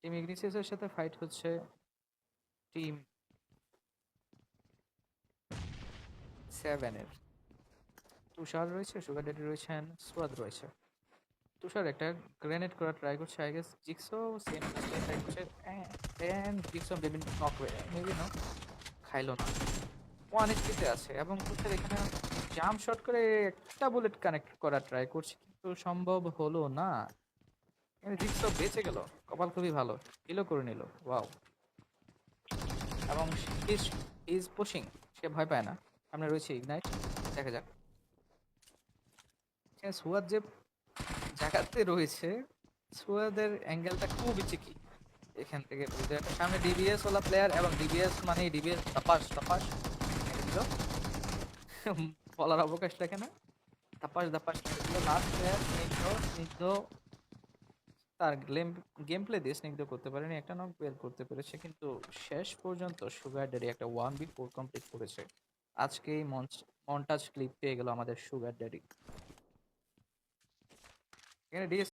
Team ইগনিসিয়াসের সাথে fight হচ্ছে team 7-এর। তুষার রয়েছে, সুগার ড্যাডি রয়েছেন, সুয়াদ রয়েছে। তুষার একটা গ্রেনেড করা ট্রাই করছে, আই গেস জিক্সো সেম ট্রাই করছে, এন্ড জিক্সো মেবি নক মেবি নক খাইলো না, 1 HP-তে আছে এবং তুষার এখানে জাম্প শট করে একটা বুলেট কানেক্ট করার ট্রাই করছে কিন্তু সম্ভব হলো না। এখানে জিক্সো বেঁচে গেল, কপাল খুবই ভালো, কিলও করে নিল, ওয়াও। এবং ইজ পুশিং, সে ভয় পায় না। সামনে রয়েছে ইগনাইট, দেখা যাক। সুয়াদ যে জায়গাতে রয়েছে, সুয়াদের অ্যাঙ্গেলটা খুবই চিকি এখান থেকে বুঝতে একটা সামনে ডিবিএস ওলা প্লেয়ার, এবং ডিবিএস মানে ডিবিএস তাপাস তাপাস মেরে দিল। বলার অবকাশ রাখে না, তাপাস দাপাস মেরে দিল। লাস্ট প্লেয়ার স্নিগ্ধ, স্নিগ্ধ তার গেম প্লে দিয়ে স্নিগ্ধ করতে পারেনি, একটা নক বের করতে পেরেছে, কিন্তু শেষ পর্যন্ত সুগার ড্যাডি একটা 1v4 কমপ্লিট করেছে। আজকে এই মন্টাজ ক্লিপ পেয়ে গেল আমাদের সুগার ড্যাডি। এখানে DS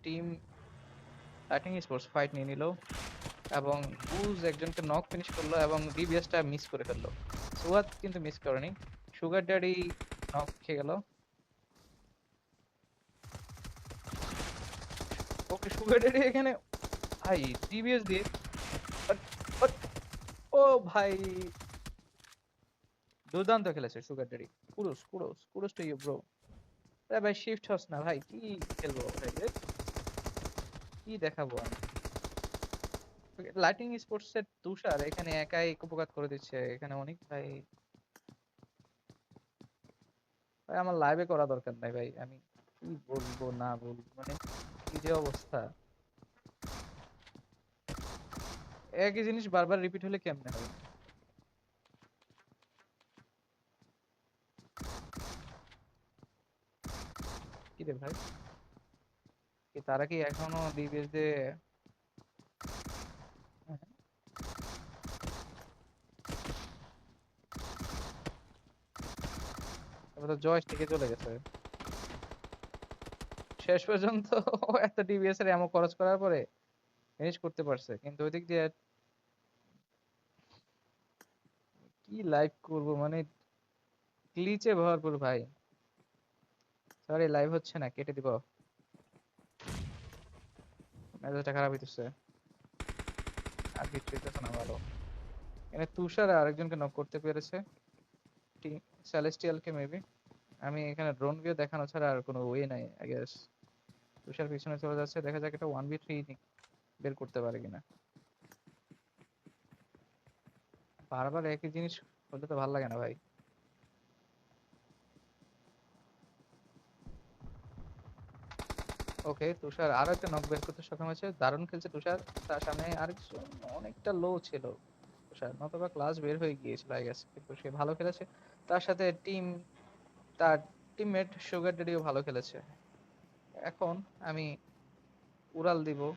team lighting sports fight নিয়ে নিল এবং বুজ একজনকে নক ফিনিশ করলো এবং ডিবিএসটা মিস করে ফেললো। সুয়াদ কিন্তু মিস করেনি, সুগার ড্যাডি নক খেয়ে গেল। ওকে, সুগার ড্যাডি এখানে ভাই ডিবিএস দিয়ে but- but ও ভাই দুর্দান্ত খেলেছে সুগার ড্যাডি। কুরুস কুরুস কুরুস টু ইউ ব্রো। ভাই শিফট হস না ভাই, কি খেলবো ভাই রে? কি দেখাবো আমি? লাইটিং স্পোর্টস এর তুষার এখানে একাই কুপকাত করে দিচ্ছে এখানে অনেক ভাই। ভাই আমার লাইভে করা দরকার নাই ভাই, আমি কি বলবো না বলবো মানে কি যে অবস্থা। একই জিনিস বারবার রিপিট হলে কেমনে হবে? কি রে ভাই, কি তারা কি এখনো ডিবিএস দিয়ে? হ্যাঁ, তারপর তো জয়েস থেকে চলে গেছে শেষ পর্যন্ত। ও এত ডিবিএস এর এমন খরচ করার পরে ফিনিশ করতে পারছে, কিন্তু ওই দিক দিয়ে কি লাইভ করব মানে গ্লিচে ভরপুর ভাই। সরি লাইভ হচ্ছে না, কেটে দিব, মেজাজটা খারাপ হইতেছে। আর কিছু হইতেছে না ভালো। এখানে তুষার আরেকজনকে নক করতে পেরেছে, সেলেস্টিয়াল কে মেবি। আমি এখানে ড্রোন ভিউ দেখানো ছাড়া আর কোনো ওয়ে নাই আই গেস। তুষার পিছনে চলে যাচ্ছে, দেখা যাক এটা 1v3 বের করতে পারে কিনা। বারবার একই জিনিস হলে তো ভালো লাগে না ভাই। ওকে, তুষার আরো একটা নক বের করতে সক্ষম হয়েছে, দারুণ খেলছে তুষার। তার সামনে আরেকজন অনেকটা লো ছিল তুষার, নতবা ক্লাস বের হয়ে গিয়েছিল আই গেস, কিন্তু সে ভালো খেলেছে। তার সাথে তার টিমমেট সুগার ড্যাডিও ভালো খেলেছে। এখন আমি উড়াল দিব